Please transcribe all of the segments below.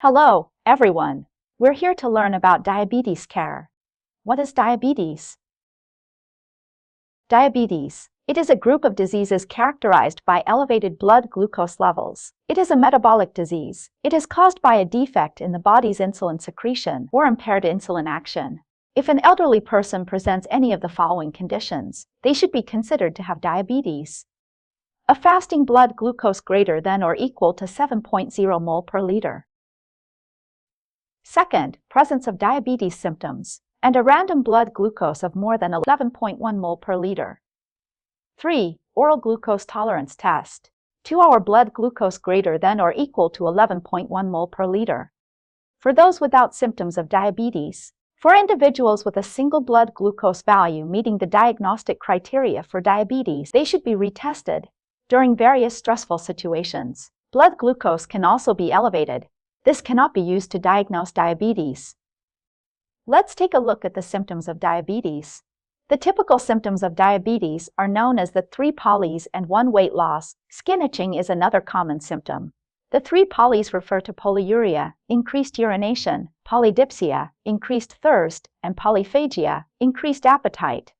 Hello, everyone. We're here to learn about diabetes care. What is diabetes? Diabetes. It is a group of diseases characterized by elevated blood glucose levels. It is a metabolic disease. It is caused by a defect in the body's insulin secretion or impaired insulin action. If an elderly person presents any of the following conditions, they should be considered to have diabetes. A fasting blood glucose greater than or equal to 7.0 mol per liter. Second, presence of diabetes symptoms, and a random blood glucose of more than 11.1 mol per liter. 3. Oral glucose tolerance test. 2-hour blood glucose greater than or equal to 11.1 mol per liter. For those without symptoms of diabetes, for individuals with a single blood glucose value meeting the diagnostic criteria for diabetes, they should be retested. During various stressful situations, blood glucose can also be elevated. This cannot be used to diagnose diabetes. Let's take a look at the symptoms of diabetes. The typical symptoms of diabetes are known as the 3 polys and 1 weight loss. Skin itching is another common symptom. The 3 polys refer to polyuria, increased urination, polydipsia, increased thirst, and polyphagia, increased appetite.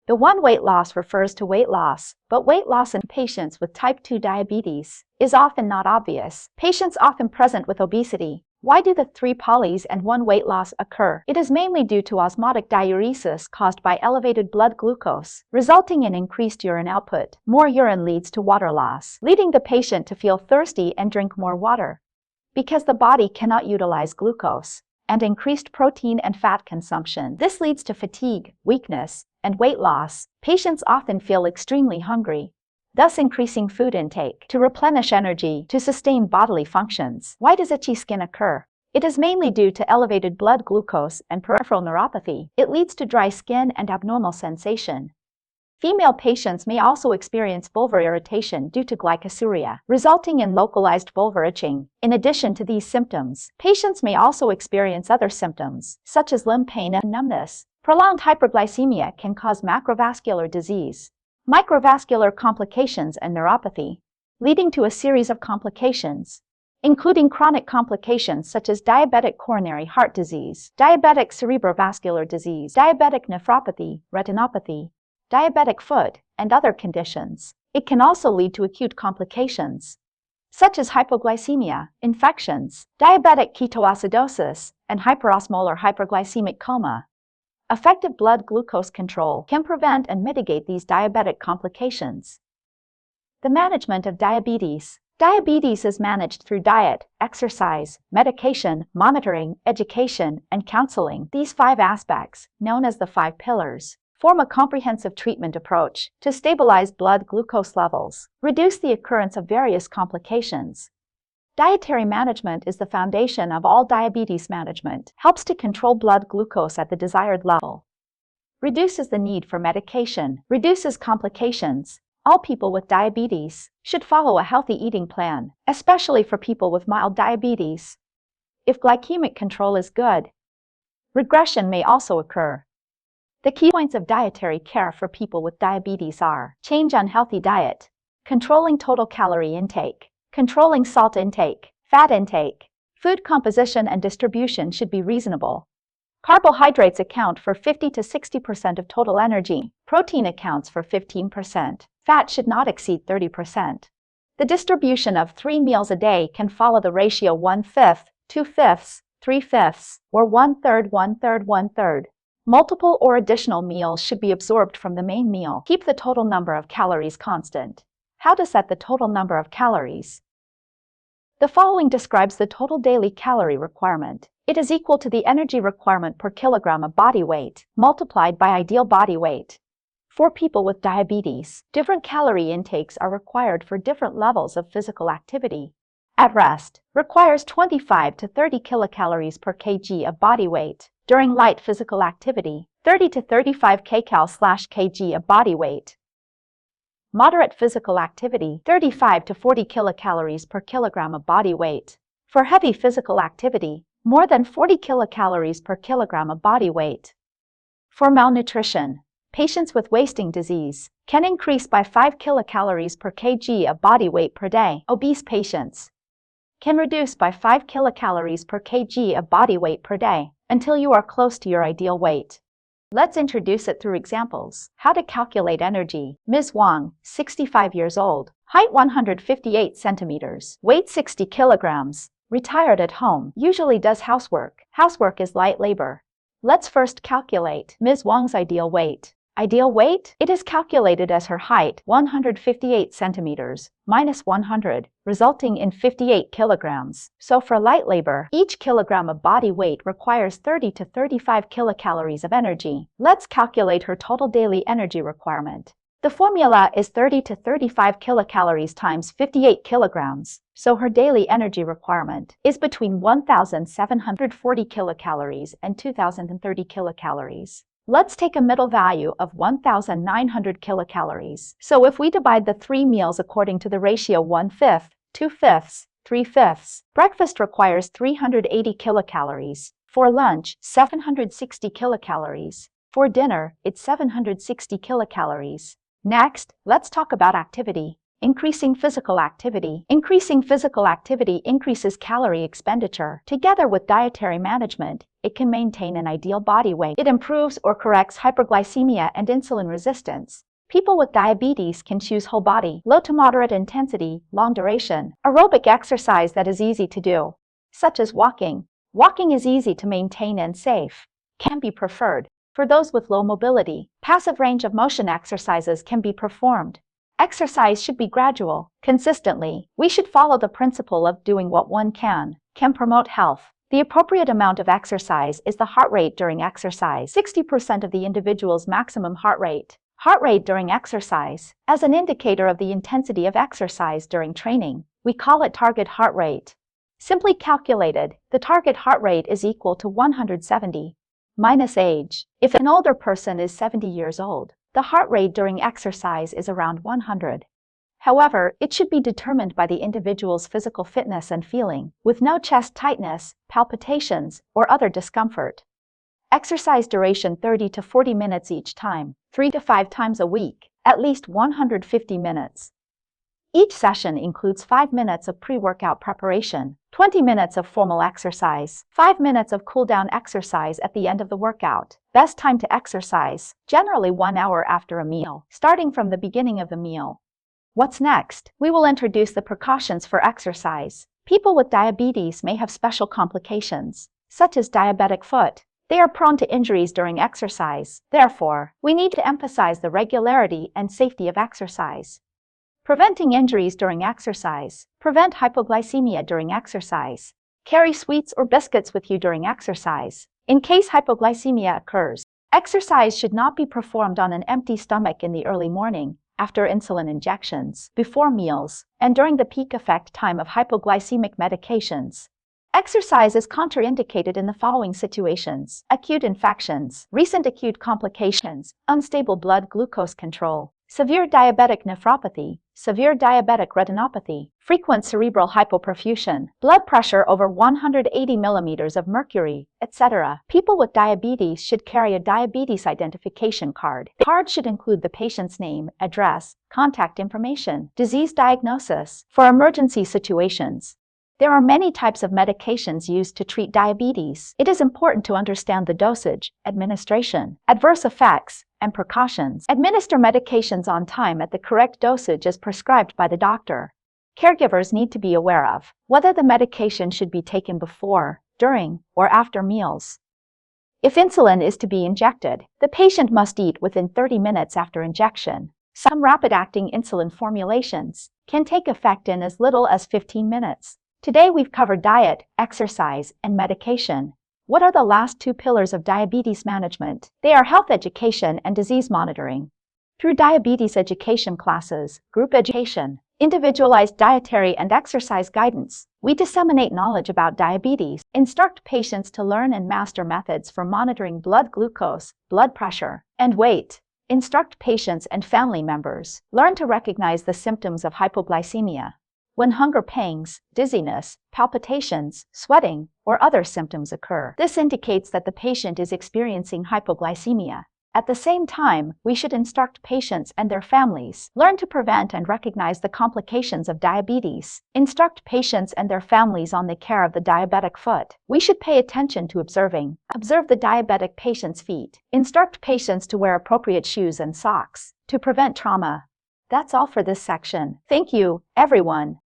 The 1 weight loss refers to weight loss, but weight loss in patients with type 2 diabetes is often not obvious. Patients often present with obesity. Why do the 3 polys and 1 weight loss occur? It is mainly due to osmotic diuresis caused by elevated blood glucose, resulting in increased urine output. More urine leads to water loss, leading the patient to feel thirsty and drink more water. Because the body cannot utilize glucose, and increased protein and fat consumption, this leads to fatigue, weakness, and weight loss. Patients often feel extremely hungry, thus increasing food intake to replenish energy to sustain bodily functions. Why does itchy skin occur? It is mainly due to elevated blood glucose and peripheral neuropathy. It leads to dry skin and abnormal sensation. Female patients may also experience vulvar irritation due to glycosuria, resulting in localized vulvar itching. In addition to these symptoms, patients may also experience other symptoms, such as limb pain and numbness. Prolonged hyperglycemia can cause macrovascular disease, microvascular complications, and neuropathy, leading to a series of complications, including chronic complications such as diabetic coronary heart disease, diabetic cerebrovascular disease, diabetic nephropathy, retinopathy, diabetic foot, and other conditions. It can also lead to acute complications, such as hypoglycemia, infections, diabetic ketoacidosis, and hyperosmolar hyperglycemic coma. Effective blood glucose control can prevent and mitigate these diabetic complications. The management of diabetes. Diabetes is managed through diet, exercise, medication, monitoring, education, and counseling. These 5 aspects, known as the 5 pillars, form a comprehensive treatment approach to stabilize blood glucose levels, reduce the occurrence of various complications. Dietary management is the foundation of all diabetes management, helps to control blood glucose at the desired level, reduces the need for medication, reduces complications. All people with diabetes should follow a healthy eating plan, especially for people with mild diabetes. If glycemic control is good, regression may also occur. The key points of dietary care for people with diabetes are: change unhealthy diet, controlling total calorie intake, controlling salt intake, fat intake. Food composition and distribution should be reasonable. Carbohydrates account for 50 to 60% of total energy. Protein accounts for 15%. Fat should not exceed 30%. The distribution of 3 meals a day can follow the ratio 1/5, 2/5, 3/5, or 1/3, 1/3, 1/3. Multiple or additional meals should be absorbed from the main meal. Keep the total number of calories constant. How to set the total number of calories? The following describes the total daily calorie requirement. It is equal to the energy requirement per kilogram of body weight, multiplied by ideal body weight. For people with diabetes, different calorie intakes are required for different levels of physical activity. At rest, requires 25 to 30 kilocalories per kg of body weight. During light physical activity, 30 to 35 kcal/kg of body weight. Moderate physical activity, 35 to 40 kilocalories per kilogram of body weight. For heavy physical activity, more than 40 kilocalories per kilogram of body weight. For malnutrition, patients with wasting disease can increase by 5 kilocalories per kg of body weight per day. Obese patients can reduce by 5 kilocalories per kg of body weight per day until you are close to your ideal weight. Let's introduce it through examples. How to calculate energy. Ms. Wang, 65 years old, height 158 centimeters, weight 60 kilograms, retired at home, usually does housework. Housework is light labor. Let's first calculate Ms. Wang's ideal weight. Ideal weight? It is calculated as her height, 158 centimeters, minus 100, resulting in 58 kilograms. So for light labor, each kilogram of body weight requires 30 to 35 kilocalories of energy. Let's calculate her total daily energy requirement. The formula is 30 to 35 kilocalories times 58 kilograms. So her daily energy requirement is between 1,740 kilocalories and 2,030 kilocalories. Let's take a middle value of 1,900 kilocalories. So if we divide the 3 meals according to the ratio 1/5, 2/5, 3/5, breakfast requires 380 kilocalories. For lunch, 760 kilocalories. For dinner, it's 760 kilocalories. Next, let's talk about activity. Increasing physical activity. Increasing physical activity increases calorie expenditure. Together with dietary management, it can maintain an ideal body weight. It improves or corrects hyperglycemia and insulin resistance. People with diabetes can choose whole body, low to moderate intensity, long duration, aerobic exercise that is easy to do, such as walking. Walking is easy to maintain and safe. Can be preferred. For those with low mobility, passive range of motion exercises can be performed. Exercise should be gradual, consistently. We should follow the principle of doing what one can promote health. The appropriate amount of exercise is the heart rate during exercise. 60% of the individual's maximum heart rate. Heart rate during exercise. As an indicator of the intensity of exercise during training, we call it target heart rate. Simply calculated, the target heart rate is equal to 170 minus age. If an older person is 70 years old, the heart rate during exercise is around 100. However, it should be determined by the individual's physical fitness and feeling, with no chest tightness, palpitations, or other discomfort. Exercise duration 30 to 40 minutes each time, 3 to 5 times a week, at least 150 minutes. Each session includes 5 minutes of pre-workout preparation, 20 minutes of formal exercise, 5 minutes of cool-down exercise at the end of the workout. Best time to exercise, generally 1 hour after a meal, starting from the beginning of the meal. What's next? We will introduce the precautions for exercise. People with diabetes may have special complications, such as diabetic foot. They are prone to injuries during exercise. Therefore, we need to emphasize the regularity and safety of exercise. Preventing injuries during exercise. Prevent hypoglycemia during exercise. Carry sweets or biscuits with you during exercise, in case hypoglycemia occurs. Exercise should not be performed on an empty stomach in the early morning, after insulin injections, before meals, and during the peak effect time of hypoglycemic medications. Exercise is contraindicated in the following situations: acute infections, recent acute complications, unstable blood glucose control, severe diabetic nephropathy, severe diabetic retinopathy, frequent cerebral hypoperfusion, blood pressure over 180 millimeters of mercury, etc. People with diabetes should carry a diabetes identification card. The card should include the patient's name, address, contact information, disease diagnosis. For emergency situations, there are many types of medications used to treat diabetes. It is important to understand the dosage, administration, adverse effects, and precautions. Administer medications on time at the correct dosage as prescribed by the doctor. Caregivers need to be aware of whether the medication should be taken before, during, or after meals. If insulin is to be injected, the patient must eat within 30 minutes after injection. Some rapid-acting insulin formulations can take effect in as little as 15 minutes. Today we've covered diet, exercise, and medication. What are the last 2 pillars of diabetes management? They are health education and disease monitoring. Through diabetes education classes, group education, individualized dietary and exercise guidance, we disseminate knowledge about diabetes, instruct patients to learn and master methods for monitoring blood glucose, blood pressure, and weight. Instruct patients and family members learn to recognize the symptoms of hypoglycemia. when hunger pangs, dizziness, palpitations, sweating, or other symptoms occur. This indicates that the patient is experiencing hypoglycemia. At the same time, we should instruct patients and their families learn to prevent and recognize the complications of diabetes. Instruct patients and their families on the care of the diabetic foot. We should pay attention to observe the diabetic patient's feet. Instruct patients to wear appropriate shoes and socks to prevent trauma. That's all for this section. Thank you, everyone.